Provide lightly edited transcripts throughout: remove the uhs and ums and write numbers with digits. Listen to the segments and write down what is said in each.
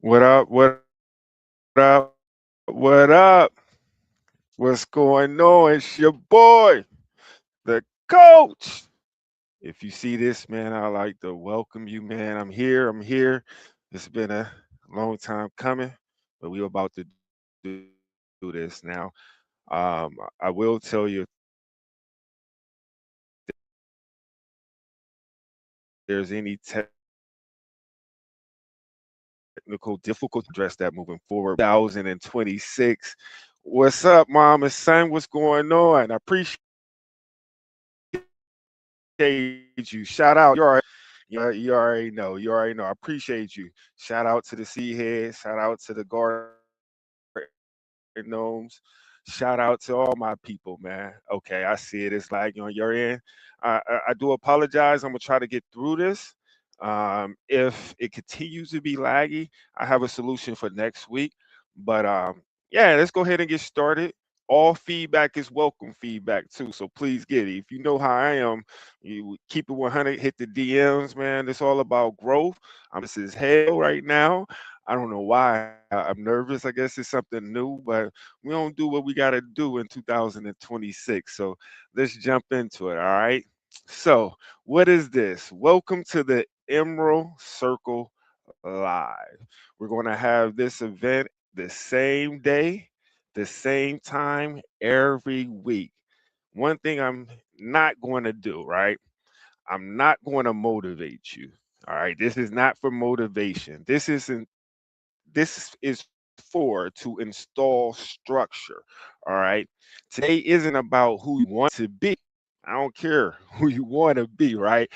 What up? Up? What up? What's going on? It's your boy, the coach. If you see this, man, I like to welcome you, man. I'm here. I'm here. It's been a long time coming, but we're about to do this now. I will tell you if there's any technical difficulty address that moving forward. 2026. What's up, mom and son? What's going on? I appreciate you. Shout out. You already know. You already know. I appreciate you. Shout out to the Sea Head. Shout out to the Garden Gnomes. Shout out to all my people, man. Okay, I see it. It's lagging on your end. I do apologize. I'm gonna try to get through this. If it continues to be laggy, I have a solution for next week. But yeah, let's go ahead and get started. All feedback is welcome feedback too. So please get it. If you know how I am, you keep it 100, hit the DMs, man. It's all about growth. I'm nervous as hell right now. I don't know why I'm nervous. I guess it's something new, but we don't do what we got to do in 2026. So let's jump into it. All right. So, what is this? Welcome to the Emerald Circle Live. We're going to have this event the same day, the same time every week. One thing I'm not going to do, right? I'm not going to motivate you. All right. This is not for motivation. This is for to install structure. All right. Today isn't about who you want to be. I don't care who you want to be, right?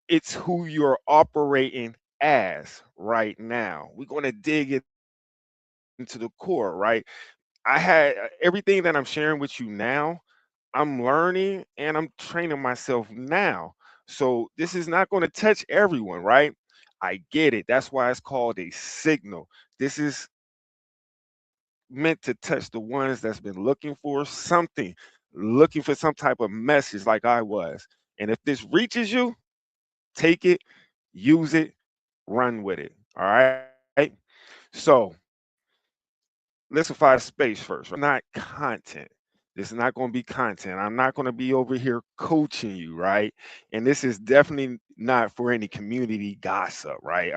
It's who you're operating as right now. We're going to dig into the core, right? Everything that I'm sharing with you now, I'm learning and I'm training myself now. So this is not going to touch everyone, right? I get it. That's why it's called a signal. This is meant to touch the ones that's been looking for something, looking for some type of message like I was. And if this reaches you, take it, use it, run with it. All right. So let's define space first, right? This is not content. This is not going to be content. I'm not going to be over here coaching you, right? And this is definitely not for any community gossip, right?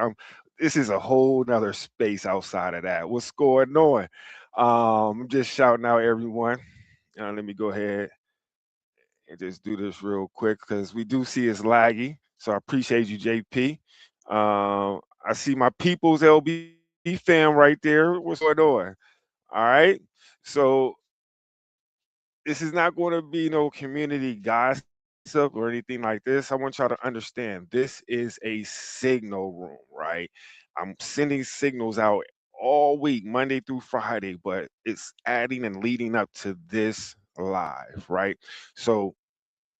This is a whole nother space outside of that. What's going on? I'm just shouting out everyone. Let me go ahead and just do this real quick because we do see it's laggy. So I appreciate you, JP. I see my people's LB fam right there. What's going on? All right. So this is not going to be no community gossip or anything like this. I want y'all to understand this is a signal room, right? I'm sending signals out all week, Monday through Friday, but it's adding and leading up to this live, right? So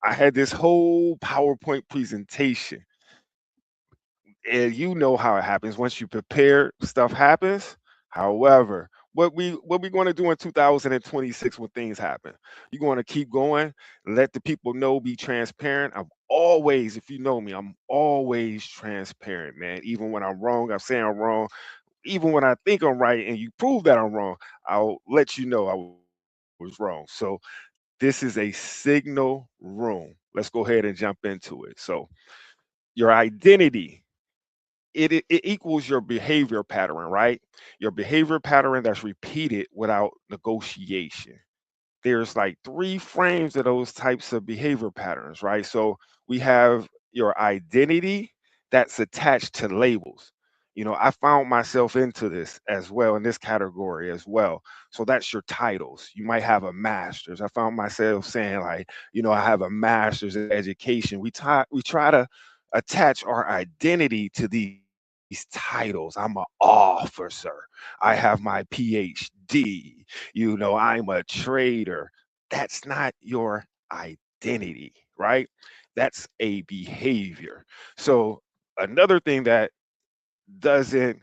I had this whole PowerPoint presentation, and you know how it happens. Once you prepare, stuff happens. However, what we going to do in 2026 when things happen? You're going to keep going, let the people know, be transparent. I'm always, if you know me, I'm always transparent, man. Even when I'm wrong, I'm saying I'm wrong. Even when I think I'm right and you prove that I'm wrong, I'll let you know I was wrong. So this is a signal room. Let's go ahead and jump into it. So your identity, it equals your behavior pattern, right? Your behavior pattern that's repeated without negotiation. There's like three frames of those types of behavior patterns, right? So we have your identity that's attached to labels. I found myself into this as well, in this category as well. So that's your titles. You might have a master's. I found myself saying like, I have a master's in education. We try to attach our identity to these titles. I'm an officer. I have my PhD. I'm a trader. That's not your identity, right? That's a behavior. So another thing that doesn't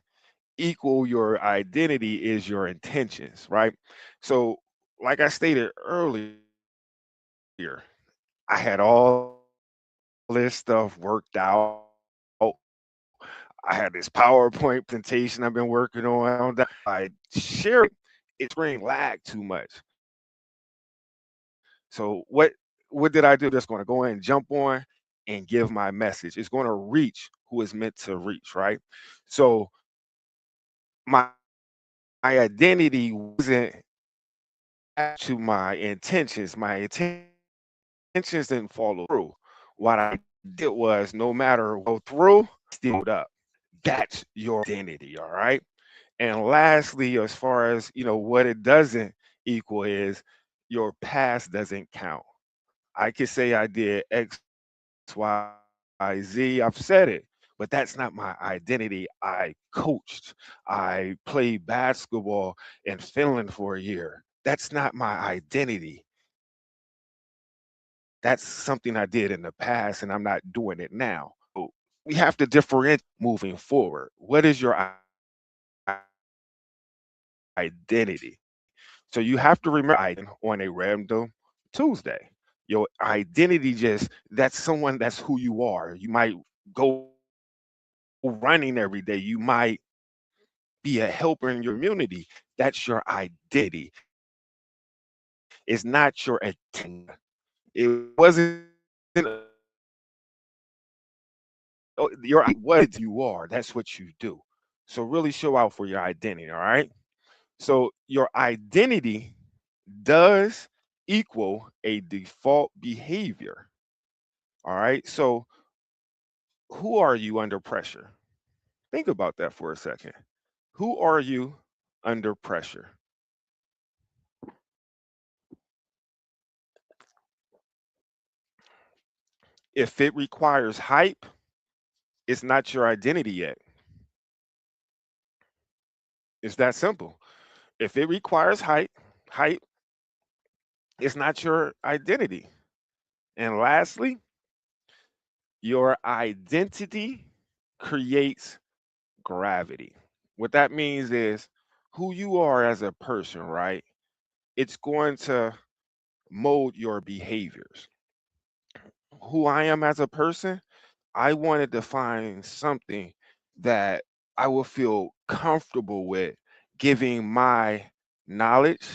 equal your identity is your intentions, right? So, like I stated earlier, I had all this stuff worked out. I was ready to go. I had this PowerPoint presentation I've been working on. I share it, it's bring lag too much. So what did I do? I'm just going to go in, jump on, and give my message. It's going to reach who is meant to reach, right? So my identity wasn't attached to my intentions. My intentions didn't follow through. What I did was, no matter what through, still showed up. That's your identity, all right? And lastly, as far as what it doesn't equal is your past doesn't count. I could say I did X, Y, Z. I've said it, but that's not my identity. I coached. I played basketball in Finland for a year. That's not my identity. That's something I did in the past, and I'm not doing it now. So we have to differentiate moving forward. What is your identity? So you have to remember on a random Tuesday. Your identity just that's someone that's who you are. You might go running every day. You might be a helper in your community. That's your identity. It's not your attendance. It wasn't it wasn't your identity. What you are, that's what you do. So really show out for your identity, all right? So your identity does equal a default behavior. All right. So who are you under pressure? Think about that for a second. Who are you under pressure? If it requires hype, it's not your identity yet. It's that simple. If it requires hype, it's not your identity. And lastly, your identity creates gravity. What that means is who you are as a person, right? It's going to mold your behaviors. Who I am as a person, I wanted to find something that I will feel comfortable with giving my knowledge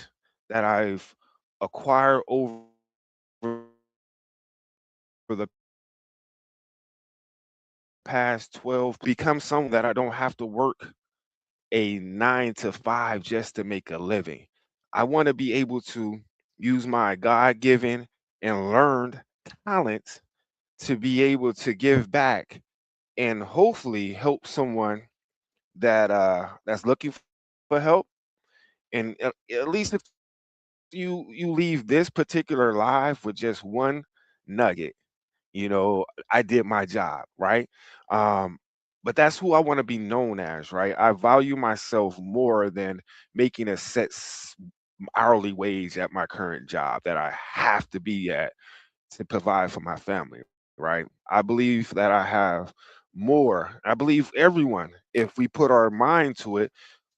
that I've acquired over the past 12 years become someone that I don't have to work a 9 to 5 just to make a living. I want to be able to use my God given and learned talents to be able to give back and hopefully help someone that's looking for help. And at least if you leave this particular live with just one nugget, I did my job, right? Um, but that's who I want to be known as, right? I value myself more than making a hourly wage at my current job that I have to be at to provide for my family, right? I believe that I have more. I believe everyone, if we put our mind to it,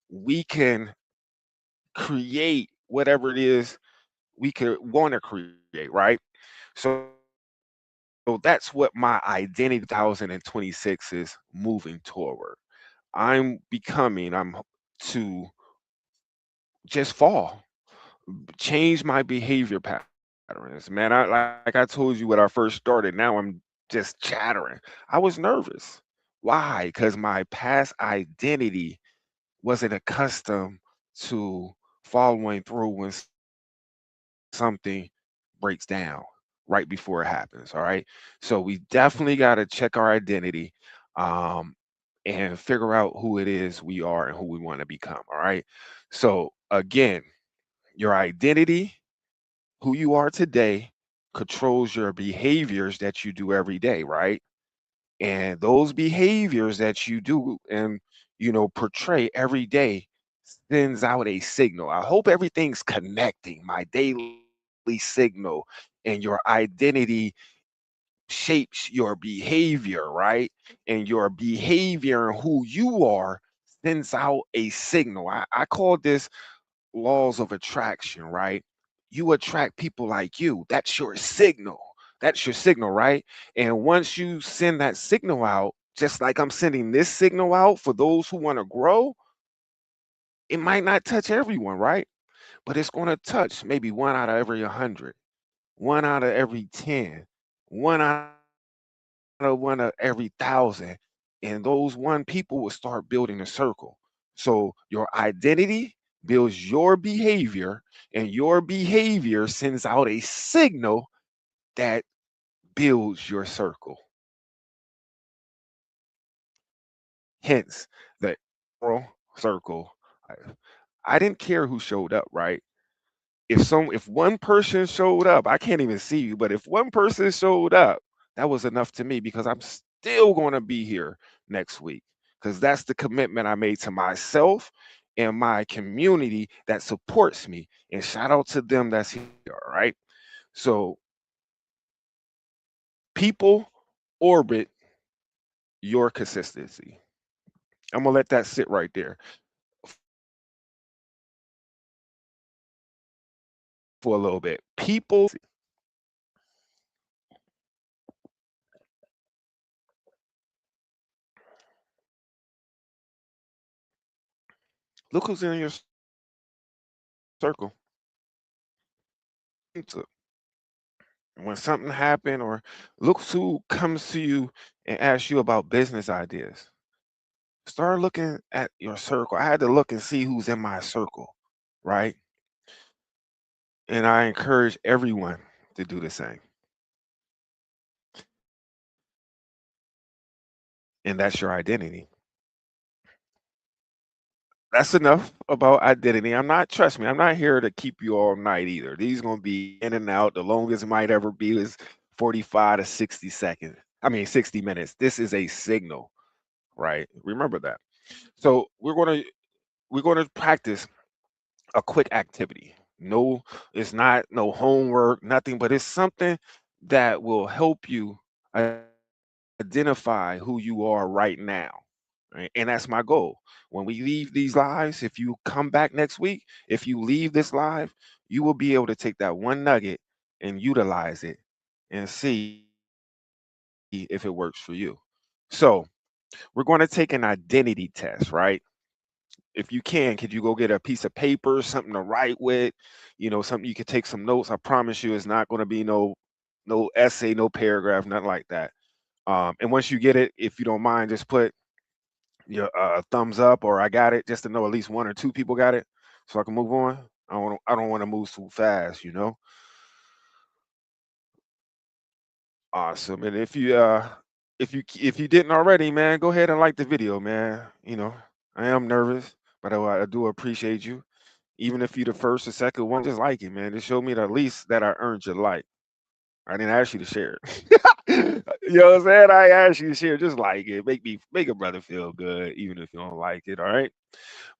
we can create whatever it is we could want to create, right? So that's what my identity 2026 is moving toward. I'm to just fall, change my behavior patterns. Man, like I told you when I first started, now I'm just chattering. I was nervous. Why? Because my past identity wasn't accustomed to following through when something breaks down right before it happens. All right. So we definitely got to check our identity um, and figure out who it is we are and who we want to become. All right. So again, your identity, who you are today, controls your behaviors that you do every day, right? And those behaviors that you do and portray every day sends out a signal. I hope everything's connecting. My daily signal and your identity shapes your behavior, right? And your behavior and who you are sends out a signal. I call this laws of attraction, right? You attract people like you. That's your signal. That's your signal, right? And once you send that signal out just like I'm sending this signal out for those who want to grow, it might not touch everyone, right? But it's going to touch maybe one out of every 100, one out of every 10, one out of one of every 1,000. And those one people will start building a circle. So your identity builds your behavior, and your behavior sends out a signal that builds your circle. Hence the circle. I, I didn't care who showed up, right? If one person showed up, I can't even see you, but if one person showed up, that was enough to me because I'm still going to be here next week because that's the commitment I made to myself and my community that supports me. And shout out to them that's here, all right? So people orbit your consistency. I'm gonna let that sit right there for a little bit. People look who's in your circle. To when something happened or look who comes to you and asks you about business ideas. Start looking at your circle. I had to look and see who's in my circle, right? And I encourage everyone to do the same. And that's your identity. That's enough about identity. Trust me, I'm not here to keep you all night either. These gonna be in and out. The longest it might ever be is 45 to 60 seconds. I mean 60 minutes. This is a signal, right? Remember that. So we're gonna practice a quick activity. No, it's not no homework, nothing, but it's something that will help you identify who you are right now. Right? And that's my goal. When we leave these lives, if you come back next week, if you leave this live, you will be able to take that one nugget and utilize it and see if it works for you. So we're going to take an identity test, right? If you can, could you go get a piece of paper, something to write with, something you could take some notes. I promise you, it's not going to be no essay, no paragraph, nothing like that. And once you get it, if you don't mind, just put your thumbs up or I got it, just to know at least one or two people got it, so I can move on. I don't want to move too fast. Awesome. And if you didn't already, man, go ahead and like the video, man. I am nervous, but I do appreciate you. Even if you the first or second one, just like it, man. It showed me that at least that I earned your like. I didn't ask you to share it. You know what I'm saying? I asked you to share. Just like it. Make a brother feel good, even if you don't like it. All right.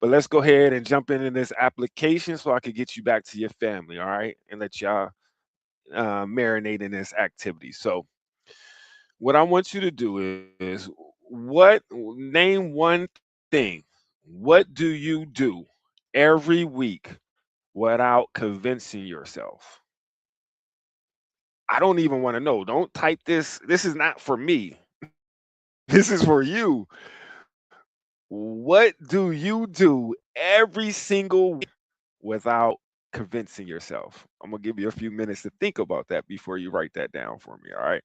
But let's go ahead and jump into this application so I can get you back to your family. All right, and let y'all marinate in this activity. So what I want you to do is name one thing. What do you do every week without convincing yourself? I don't even want to know. Don't type this. This is not for me. This is for you. What do you do every single week without convincing yourself? I'm gonna give you a few minutes to think about that before you write that down for me. All right.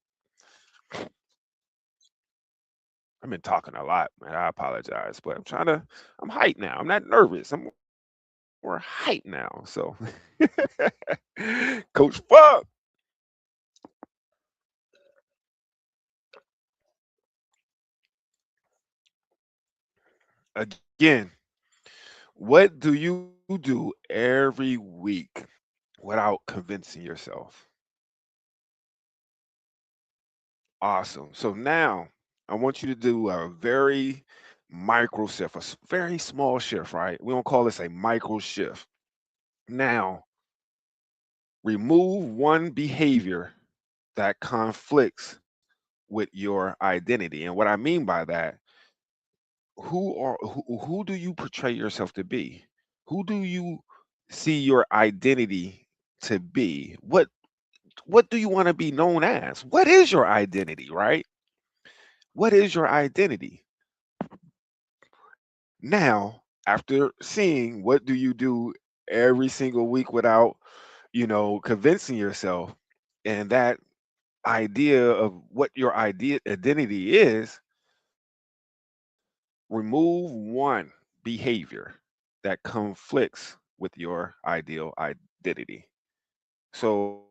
I've been talking a lot, man. I apologize, but I'm hyped now. I'm not nervous. I'm more hyped now. So, Coach Fuck, again, what do you do every week without convincing yourself? Awesome. So now I want you to do a very micro shift, very small shift, right? We don't call this a micro shift. Now, remove one behavior that conflicts with your identity. And what I mean by that, who do you portray yourself to be? Who do you see your identity to be? What do you want to be known as? What is your identity, right? What is your identity? Now, after seeing what do you do every single week without, convincing yourself, and that idea of what your idea identity is, remove one behavior that conflicts with your ideal identity. So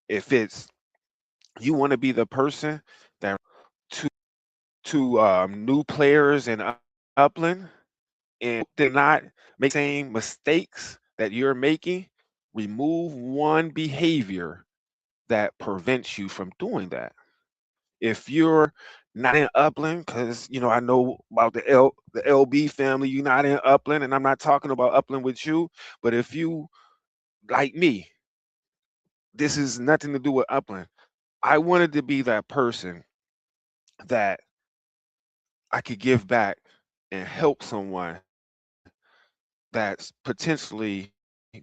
if it's you want to be the person that to new players in Upland and to not make the same mistakes that you're making, remove one behavior that prevents you from doing that. If you're not in Upland, because I know about the LB family, you're not in Upland, and I'm not talking about Upland with you, but if you like me, this is nothing to do with Upland. I wanted to be that person that I could give back and help someone that's potentially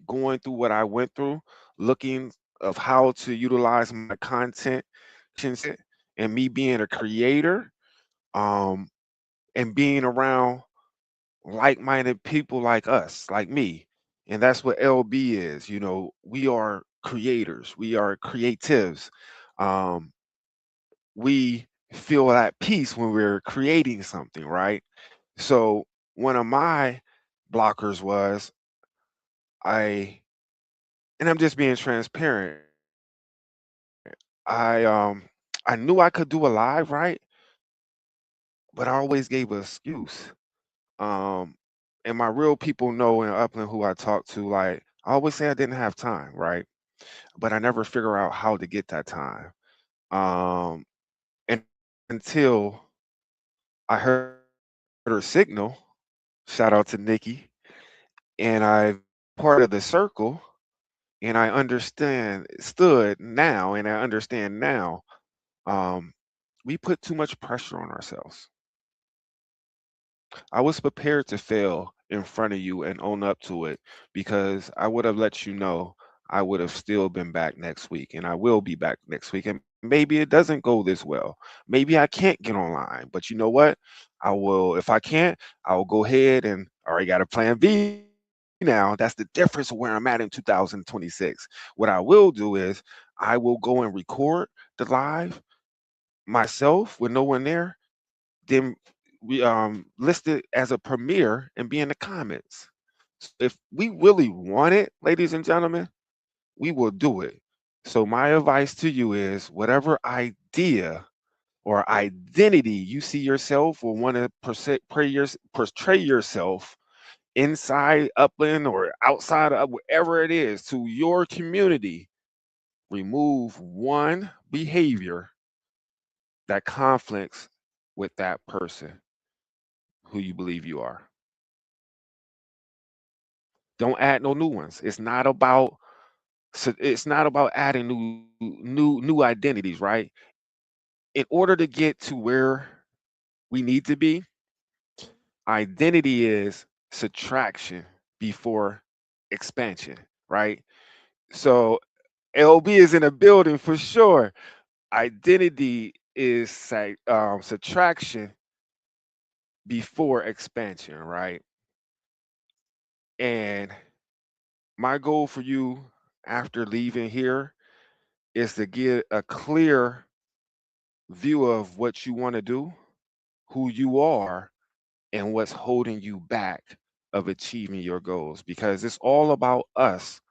going through what I went through, looking of how to utilize my content set, and me being a creator, um, and being around like-minded people like us, like me. And that's what LB is. We are creators, we are creatives. Um, we feel at peace when we're creating something, right? So one of my blockers was I, and I'm just being transparent. I knew I could do a live, right? But I always gave an excuse. Um, and my real people know in Upland who I talk to, like I always say I didn't have time, right? But I never figure out how to get that time. Um, until I heard her signal. Shout out to Nikki. And I became a part of the circle, and I stood now, and I understand now. Um, we put too much pressure on ourselves. I was prepared to fail in front of you and own up to it, because I would have let you know I would have still been back next week, and I will be back next week. And maybe it doesn't go this well. Maybe I can't get online, but you know what? I will, if I can't, I'll go ahead and I already got a plan B now. That's the difference of where I'm at in 2026. What I will do is I will go and record the live myself with no one there, then we list it as a premiere and be in the comments. So if we really want it, ladies and gentlemen, we will do it. So my advice to you is whatever idea or identity you see yourself or want to portray yourself inside Upland or outside of wherever it is to your community, remove one behavior that conflicts with that person who you believe you are. Don't add no new ones. It's not about adding new identities, right? In order to get to where we need to be, identity is subtraction before expansion, right? So LB is in a building for sure. Identity is subtraction before expansion, right? And my goal for you after leaving here is to get a clear view of what you want to do, who you are, and what's holding you back of achieving your goals. Because it's all about us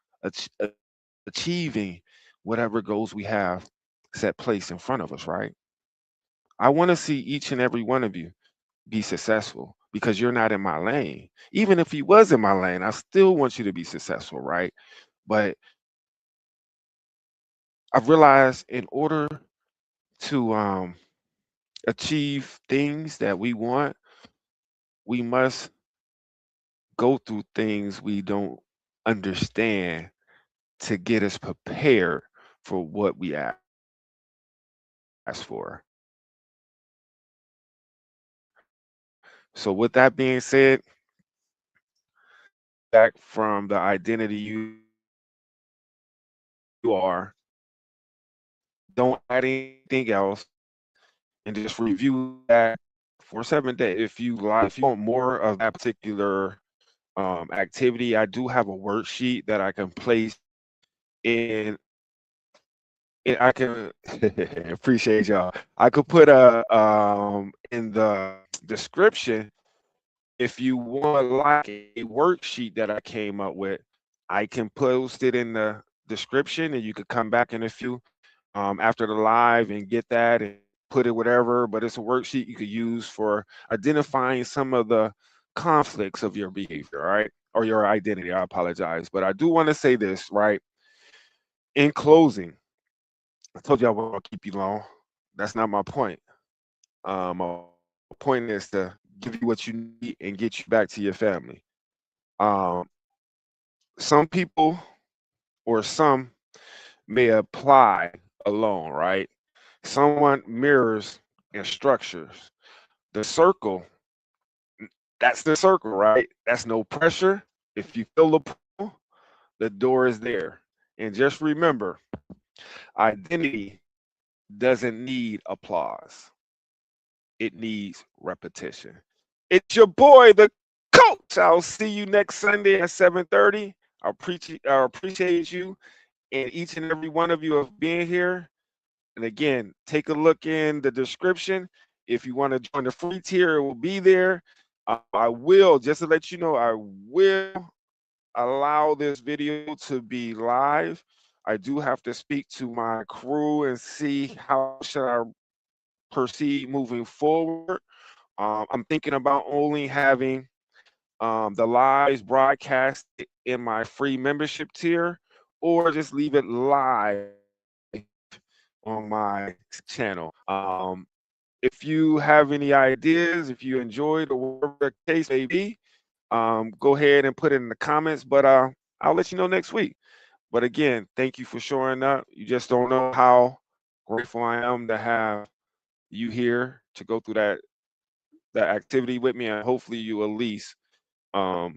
achieving whatever goals we have set place in front of us, right? I want to see each and every one of you be successful because you're not in my lane. Even if you was in my lane, I still want you to be successful, right? But I've realized in order to achieve things that we want, we must go through things we don't understand to get us prepared for what we ask for. So, with that being said, back from the identity you are, Don't add anything else, and just review that for 7 days. If you want more of that particular activity, I do have a worksheet that I can place in. I can appreciate y'all. I could put a in the description if you want like a worksheet that I came up with. I can post it in the description, and you could come back in a few after the live and get that and put it whatever. But it's a worksheet you could use for identifying some of the conflicts of your behavior, right? Or your identity. I apologize. But I do want to say this, right? In closing, I told you I wasn't gonna keep you long. That's not my point. My point is to give you what you need and get you back to your family. Um, some people or some may apply alone, right? Someone mirrors and structures. The circle, that's the circle, right? That's no pressure. If you feel the pull, the door is there. And just remember, identity doesn't need applause. It needs repetition. It's your boy, the coach. I'll see you next Sunday at 7:30. I appreciate you and each and every one of you of being here. And again, take a look in the description. If you want to join the free tier, it will be there. I will, just to let you know, I will allow this video to be live. I do have to speak to my crew and see how should I proceed moving forward. I'm thinking about only having the lives broadcast in my free membership tier, or just leave it live on my channel. If you have any ideas, if you enjoyed or whatever the case may be, go ahead and put it in the comments. But I'll let you know next week. But again, thank you for showing up. You just don't know how grateful I am to have you here to go through that activity with me, and hopefully you at least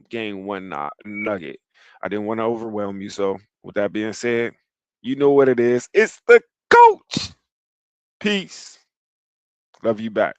gain one nugget. I didn't want to overwhelm you. So with that being said, you know what it is. It's the coach. Peace. Love you back.